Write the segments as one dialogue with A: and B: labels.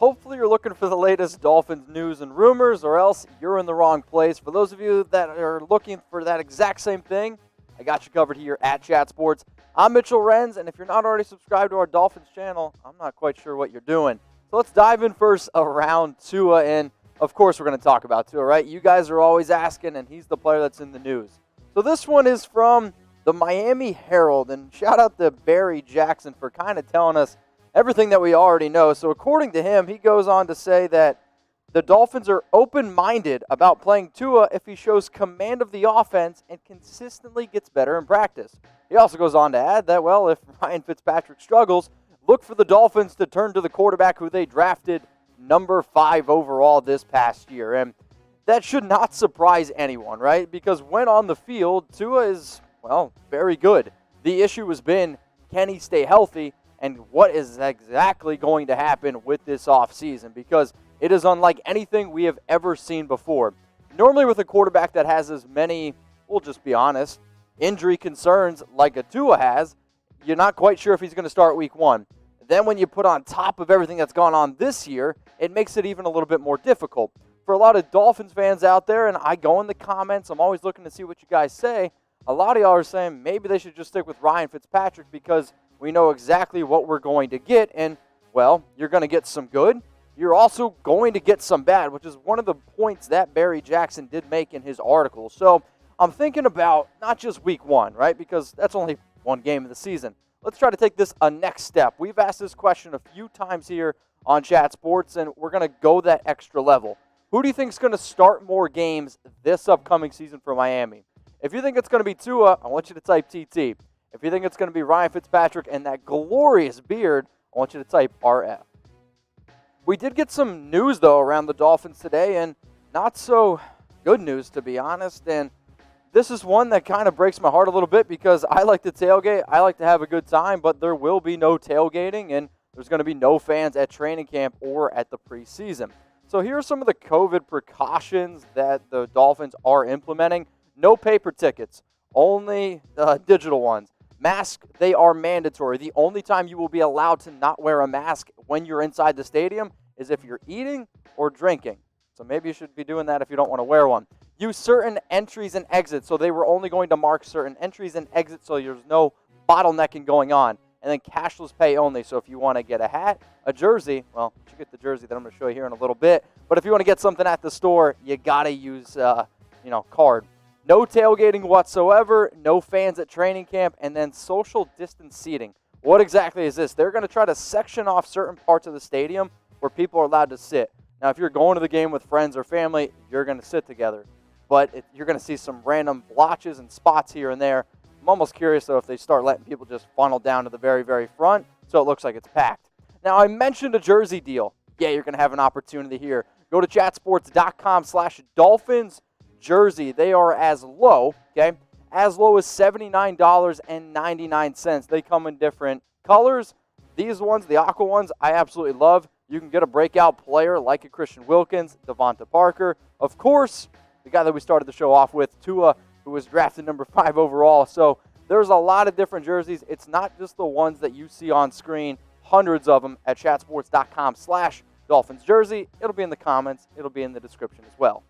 A: Hopefully you're looking for the latest Dolphins news and rumors, or else you're in the wrong place. For those of you that are looking for that exact same thing, I got you covered here at Chat Sports. I'm Mitchell Renz, and if you're not already subscribed to our Dolphins channel, I'm not quite sure what you're doing. So let's dive in first around Tua, and of course we're going to talk about Tua, right? You guys are always asking, and he's the player that's in the news. So this one is from the Miami Herald, and shout out to Barry Jackson for kind of telling us everything that we already know. So according to him, he goes on to say that the Dolphins are open-minded about playing Tua if he shows command of the offense and consistently gets better in practice. He also goes on to add that, well, if Ryan Fitzpatrick struggles, look for the Dolphins to turn to the quarterback who they drafted number 5 overall this past year. And that should not surprise anyone, right? Because when on the field, Tua is, well, very good. The issue has been, can he stay healthy? And what is exactly going to happen with this offseason? Because it is unlike anything we have ever seen before. Normally with a quarterback that has as many, we'll just be honest, injury concerns like a Tua has, you're not quite sure if he's going to start week 1. Then when you put on top of everything that's gone on this year, it makes it even a little bit more difficult. For a lot of Dolphins fans out there, and I go in the comments, I'm always looking to see what you guys say, a lot of y'all are saying maybe they should just stick with Ryan Fitzpatrick because we know exactly what we're going to get, and, well, you're going to get some good. You're also going to get some bad, which is one of the points that Barry Jackson did make in his article. So I'm thinking about not just week 1, right, because that's only one game of the season. Let's try to take this a next step. We've asked this question a few times here on Chat Sports, and we're going to go that extra level. Who do you think is going to start more games this upcoming season for Miami? If you think it's going to be Tua, I want you to type TT. If you think it's going to be Ryan Fitzpatrick and that glorious beard, I want you to type RF. We did get some news, though, around the Dolphins today, and not so good news, to be honest. And this is one that kind of breaks my heart a little bit because I like to tailgate. I like to have a good time, but there will be no tailgating, and there's going to be no fans at training camp or at the preseason. So here are some of the COVID precautions that the Dolphins are implementing. No paper tickets, only digital ones. Masks, they are mandatory. The only time you will be allowed to not wear a mask when you're inside the stadium is if you're eating or drinking. So maybe you should be doing that if you don't want to wear one. Use certain entries and exits. So they were only going to mark certain entries and exits so there's no bottlenecking going on. And then cashless pay only. So if you want to get a hat, a jersey, well, you should get the jersey that I'm going to show you here in a little bit. But if you want to get something at the store, you got to use, card. No tailgating whatsoever, no fans at training camp, and then social distance seating. What exactly is this? They're going to try to section off certain parts of the stadium where people are allowed to sit. Now, if you're going to the game with friends or family, you're going to sit together. But you're going to see some random blotches and spots here and there. I'm almost curious, though, if they start letting people just funnel down to the very, very front so it looks like it's packed. Now, I mentioned a jersey deal. Yeah, you're going to have an opportunity here. Go to chatsports.com/Dolphins. Jersey, they are as low as $79.99. They come in different colors. These ones, the aqua ones, I absolutely love. You can get a breakout player like a Christian Wilkins, Devonta Parker. Of course, the guy that we started the show off with, Tua, who was drafted number 5 overall. So there's a lot of different jerseys. It's not just the ones that you see on screen. Hundreds of them at chatsports.com/Dolphins jersey. It'll be in the comments. It'll be in the description as well.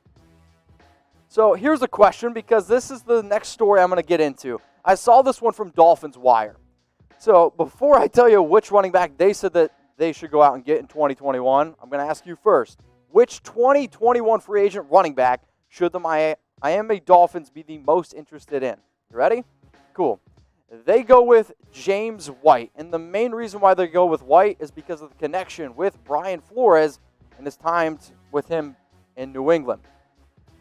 A: So here's a question because this is the next story I'm going to get into. I saw this one from Dolphins Wire. So before I tell you which running back they said that they should go out and get in 2021, I'm going to ask you first, which 2021 free agent running back should the Miami Dolphins be the most interested in? You ready? Cool. They go with James White. And the main reason why they go with White is because of the connection with Brian Flores and his time with him in New England.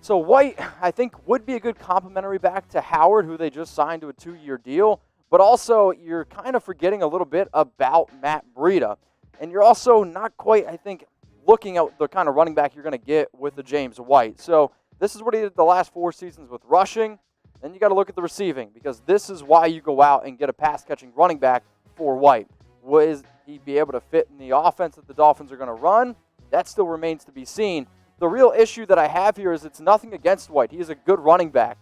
A: So White, I think, would be a good complimentary back to Howard, who they just signed to a 2-year deal. But also, you're kind of forgetting a little bit about Matt Breida. And you're also not quite, I think, looking at the kind of running back you're going to get with the James White. So this is what he did the last 4 seasons with rushing. Then you got to look at the receiving, because this is why you go out and get a pass-catching running back for White. Will he be able to fit in the offense that the Dolphins are going to run? That still remains to be seen. The real issue that I have here is it's nothing against White. He is a good running back.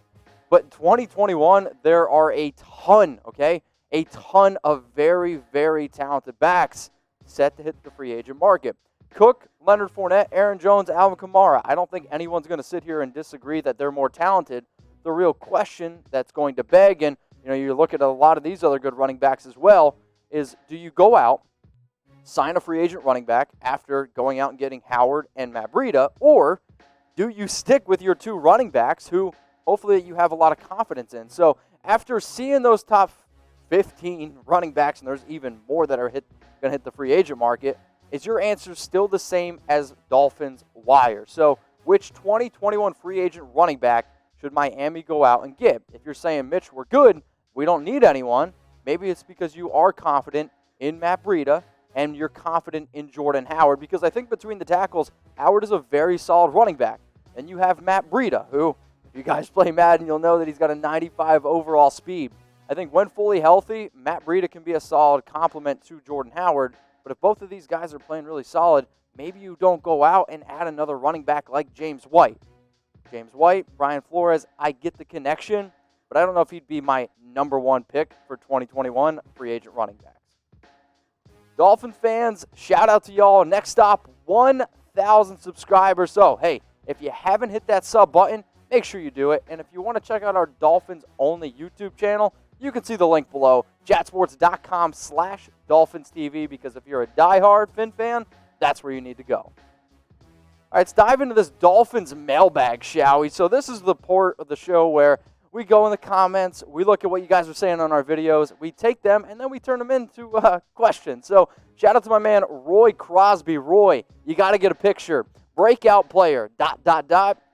A: But in 2021, there are a ton of very, very talented backs set to hit the free agent market. Cook, Leonard Fournette, Aaron Jones, Alvin Kamara. I don't think anyone's going to sit here and disagree that they're more talented. The real question that's going to beg, and you look at a lot of these other good running backs as well, is do you go out, sign a free agent running back after going out and getting Howard and Matt Breida, or do you stick with your two running backs who hopefully you have a lot of confidence in? So after seeing those top 15 running backs, and there's even more that are going to hit the free agent market, is your answer still the same as Dolphins Wire? So which 2021 free agent running back should Miami go out and get? If you're saying, Mitch, we're good, we don't need anyone, maybe it's because you are confident in Matt Breida and you're confident in Jordan Howard, because I think between the tackles, Howard is a very solid running back. And you have Matt Breida, who, if you guys play Madden, you'll know that he's got a 95 overall speed. I think when fully healthy, Matt Breida can be a solid complement to Jordan Howard. But if both of these guys are playing really solid, maybe you don't go out and add another running back like James White. James White, Brian Flores, I get the connection, but I don't know if he'd be my number one pick for 2021 free agent running backs. Dolphin fans, shout out to y'all. Next stop, 1,000 subscribers. So, hey, if you haven't hit that sub button, make sure you do it. And if you want to check out our Dolphins-only YouTube channel, you can see the link below, chatsports.com/DolphinsTV, because if you're a diehard Fin fan, that's where you need to go. All right, let's dive into this Dolphins mailbag, shall we? So this is the part of the show where we go in the comments, we look at what you guys are saying on our videos, we take them, and then we turn them into questions. So shout out to my man, Roy Crosby. Roy, you got to get a picture. Breakout player, ...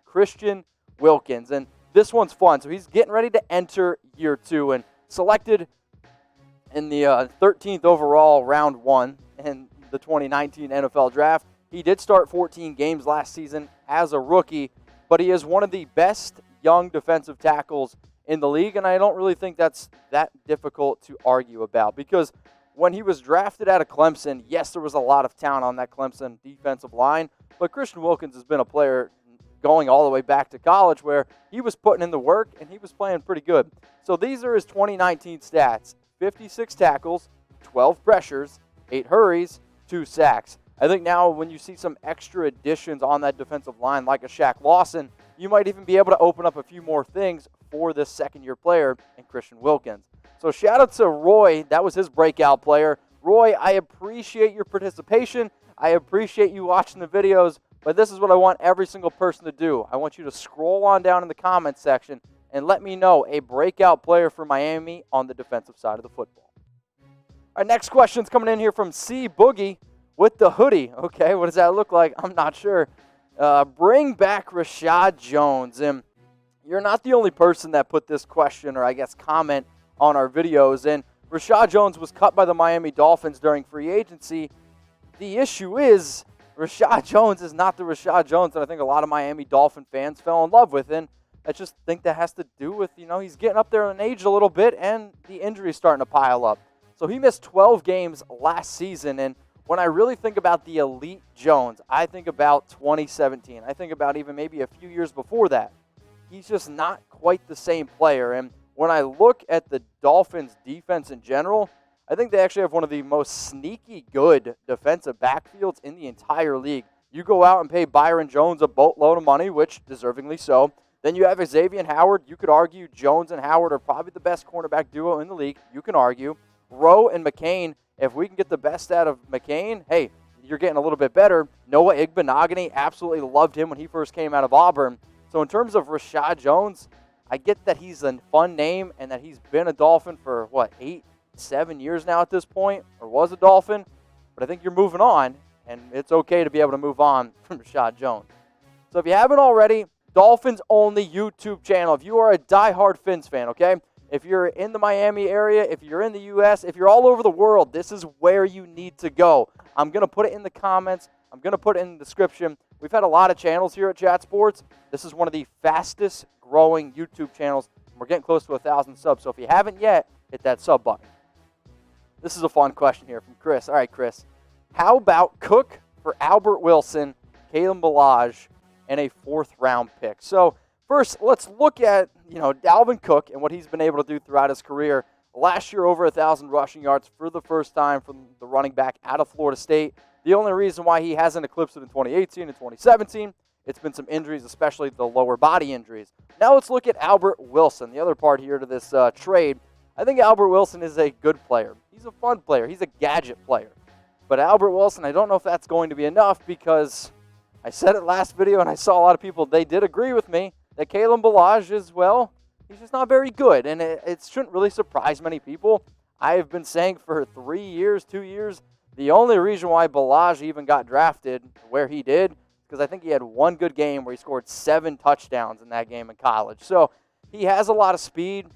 A: Christian Wilkins. And this one's fun. So he's getting ready to enter year 2 and selected in the 13th overall round 1 in the 2019 NFL draft. He did start 14 games last season as a rookie, but he is one of the best young defensive tackles in the league, and I don't really think that's that difficult to argue about, because when he was drafted out of Clemson, yes, there was a lot of talent on that Clemson defensive line, but Christian Wilkins has been a player going all the way back to college where he was putting in the work and he was playing pretty good. So these are his 2019 stats: 56 tackles, 12 pressures, 8 hurries, 2 sacks. I think now when you see some extra additions on that defensive line like a Shaq Lawson, you might even be able to open up a few more things for this second-year player in Christian Wilkins. So shout out to Roy. That was his breakout player. Roy, I appreciate your participation. I appreciate you watching the videos, but this is what I want every single person to do. I want you to scroll on down in the comments section and let me know a breakout player for Miami on the defensive side of the football. Our next question's coming in here from C. Boogie with the hoodie. Okay, what does that look like? I'm not sure. Bring back Reshad Jones. And you're not the only person that put this question, or I guess comment, on our videos. And Reshad Jones was cut by the Miami Dolphins during free agency. The issue is Reshad Jones is not the Reshad Jones that I think a lot of Miami Dolphin fans fell in love with. And I just think that has to do with, he's getting up there in age a little bit and the injuries starting to pile up. So he missed 12 games last season, and when I really think about the elite Jones, I think about 2017. I think about even maybe a few years before that. He's just not quite the same player. And when I look at the Dolphins' defense in general, I think they actually have one of the most sneaky good defensive backfields in the entire league. You go out and pay Byron Jones a boatload of money, which deservingly so. Then you have Xavier Howard. You could argue Jones and Howard are probably the best cornerback duo in the league. You can argue. Rowe and McCain, if we can get the best out of McCain, hey, you're getting a little bit better. Noah Igbenogany, absolutely loved him when he first came out of Auburn. So in terms of Reshad Jones, I get that he's a fun name and that he's been a Dolphin for, 7 years now at this point, or was a Dolphin. But I think you're moving on, and it's okay to be able to move on from Reshad Jones. So if you haven't already, Dolphins-only YouTube channel. If you are a diehard Fins fan, okay? If you're in the Miami area, if you're in the U.S., if you're all over the world, this is where you need to go. I'm going to put it in the comments. I'm going to put it in the description. We've had a lot of channels here at Chat Sports. This is one of the fastest growing YouTube channels. We're getting close to 1,000 subs. So if you haven't yet, hit that sub button. This is a fun question here from Chris. All right, Chris. How about Cook for Albert Wilson, Kalen Ballage, and a 4th-round pick? So first, let's look at, Dalvin Cook and what he's been able to do throughout his career. Last year, over 1,000 rushing yards for the first time from the running back out of Florida State. The The only reason why he hasn't eclipsed it in 2018 and 2017, it's been some injuries, especially the lower body injuries. Now let's look at Albert Wilson, the other part here to this trade. I think Albert Wilson is a good player. He's a fun player. He's a gadget player. But Albert Wilson, I don't know if that's going to be enough because I said it last video and I saw a lot of people, they did agree with me that Kalen Ballage is, well, he's just not very good. And it shouldn't really surprise many people. I have been saying for 3 years, 2 years, the only reason why Ballage even got drafted where he did, because I think he had one good game where he scored 7 touchdowns in that game in college. So he has a lot of speed,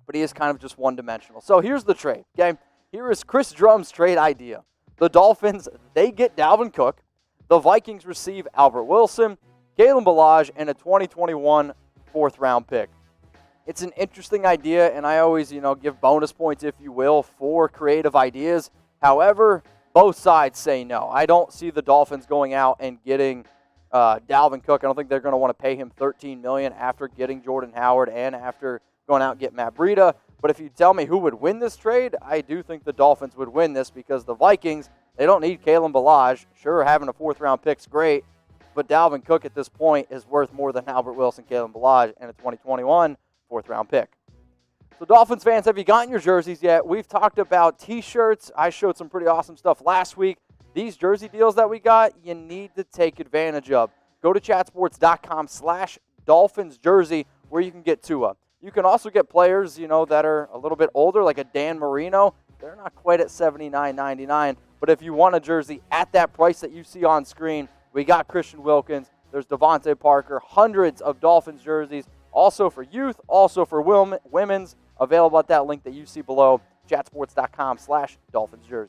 A: but he is kind of just one-dimensional. So here's the trade, okay? Here is CRISSDRUM'S trade idea. The Dolphins, they get Dalvin Cook. The Vikings receive Albert Wilson, Kalen Ballage, and a 2021 fourth-round pick. It's an interesting idea, and I always, give bonus points, if you will, for creative ideas. However, both sides say no. I don't see the Dolphins going out and getting Dalvin Cook. I don't think they're going to want to pay him $13 million after getting Jordan Howard and after going out and get Matt Breida. But if you tell me who would win this trade, I do think the Dolphins would win this because the Vikings, they don't need Kalen Ballage. Sure, having a fourth-round pick's great, but Dalvin Cook at this point is worth more than Albert Wilson, Kalen Ballage, and a 2021 fourth-round pick. So Dolphins fans, have you gotten your jerseys yet? We've talked about T-shirts. I showed some pretty awesome stuff last week. These jersey deals that we got, you need to take advantage of. Go to chatsports.com/DolphinsJersey where you can get Tua. You can also get players, that are a little bit older, like a Dan Marino. They're not quite at $79.99, but if you want a jersey at that price that you see on screen, we got Christian Wilkins. There's Devontae Parker, hundreds of Dolphins jerseys, also for youth, also for women's, available at that link that you see below, chatsports.com/DolphinsJersey.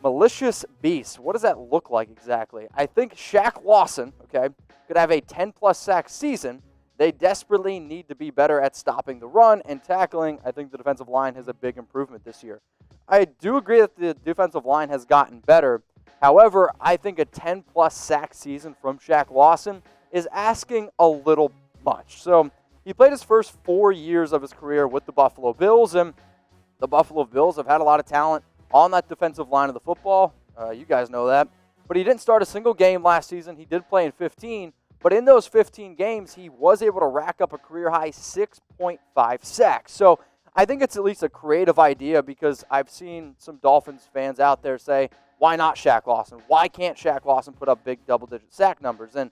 A: Malicious Beast. What does that look like exactly? I think Shaq Lawson, could have a 10-plus sack season. They desperately need to be better at stopping the run and tackling. I think the defensive line has a big improvement this year. I do agree that the defensive line has gotten better. However, I think a 10-plus sack season from Shaq Lawson is asking a little much. So he played his first 4 years of his career with the Buffalo Bills, and the Buffalo Bills have had a lot of talent on that defensive line of the football. You guys know that. But he didn't start a single game last season. He did play in 15. But in those 15 games, he was able to rack up a career-high 6.5 sacks. So I think it's at least a creative idea because I've seen some Dolphins fans out there say, why not Shaq Lawson? Why can't Shaq Lawson put up big double-digit sack numbers? And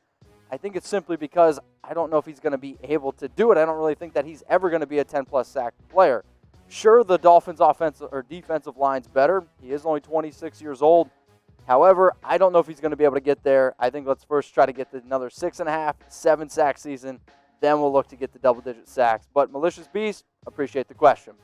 A: I think it's simply because I don't know if he's going to be able to do it. I don't really think that he's ever going to be a 10-plus sack player. Sure, the Dolphins' offensive or defensive line's better. He is only 26 years old. However, I don't know if he's going to be able to get there. I think let's first try to get to another 6.5, 7 sack season. Then we'll look to get the double-digit sacks. But Malicious Beast, appreciate the question.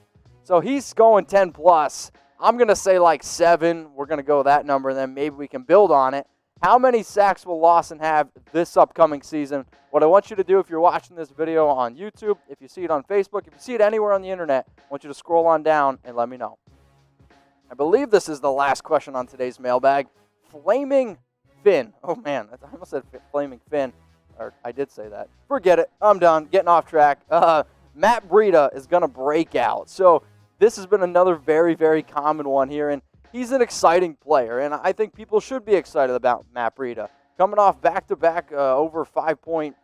A: So he's going 10-plus. I'm going to say like 7. We're going to go with that number, and then maybe we can build on it. How many sacks will Lawson have this upcoming season? What I want you to do if you're watching this video on YouTube, if you see it on Facebook, if you see it anywhere on the internet, I want you to scroll on down and let me know. I believe this is the last question on today's mailbag. Flaming Finn. Oh, man. I almost said Flaming Finn. Or I did say that. Forget it. I'm done. Getting off track. Matt Breida is going to break out. So this has been another very, very common one here. And he's an exciting player. And I think people should be excited about Matt Breida. Coming off back-to-back over 5-point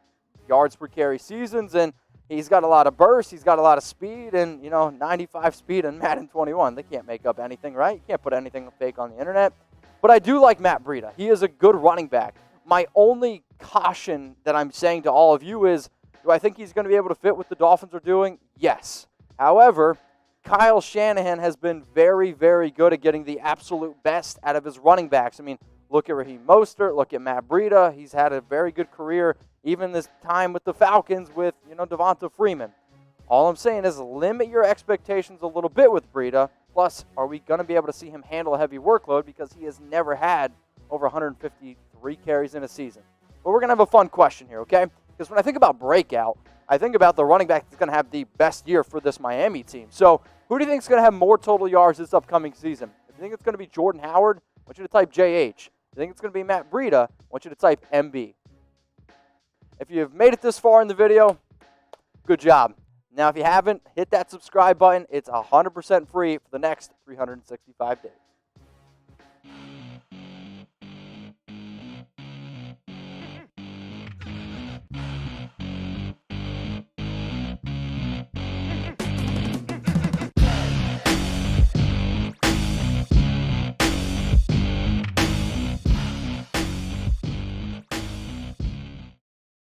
A: yards per carry seasons. And he's got a lot of burst. He's got a lot of speed. And, 95 speed in Madden 21. They can't make up anything, right? You can't put anything fake on the internet. But I do like Matt Breida. He is a good running back. My only caution that I'm saying to all of you is, do I think he's going to be able to fit what the Dolphins are doing? Yes. However, Kyle Shanahan has been very, very good at getting the absolute best out of his running backs. I mean, look at Raheem Mostert. Look at Matt Breida. He's had a very good career, even this time with the Falcons with, Devonta Freeman. All I'm saying is limit your expectations a little bit with Breida. Plus, are we going to be able to see him handle a heavy workload because he has never had over 153 carries in a season? But we're going to have a fun question here, okay? Because when I think about breakout, I think about the running back that's going to have the best year for this Miami team. So who do you think is going to have more total yards this upcoming season? If you think it's going to be Jordan Howard, I want you to type JH. If you think it's going to be Matt Breida, I want you to type MB. If you've made it this far in the video, good job. Now, if you haven't, hit that subscribe button. It's 100% free for the next 365 days.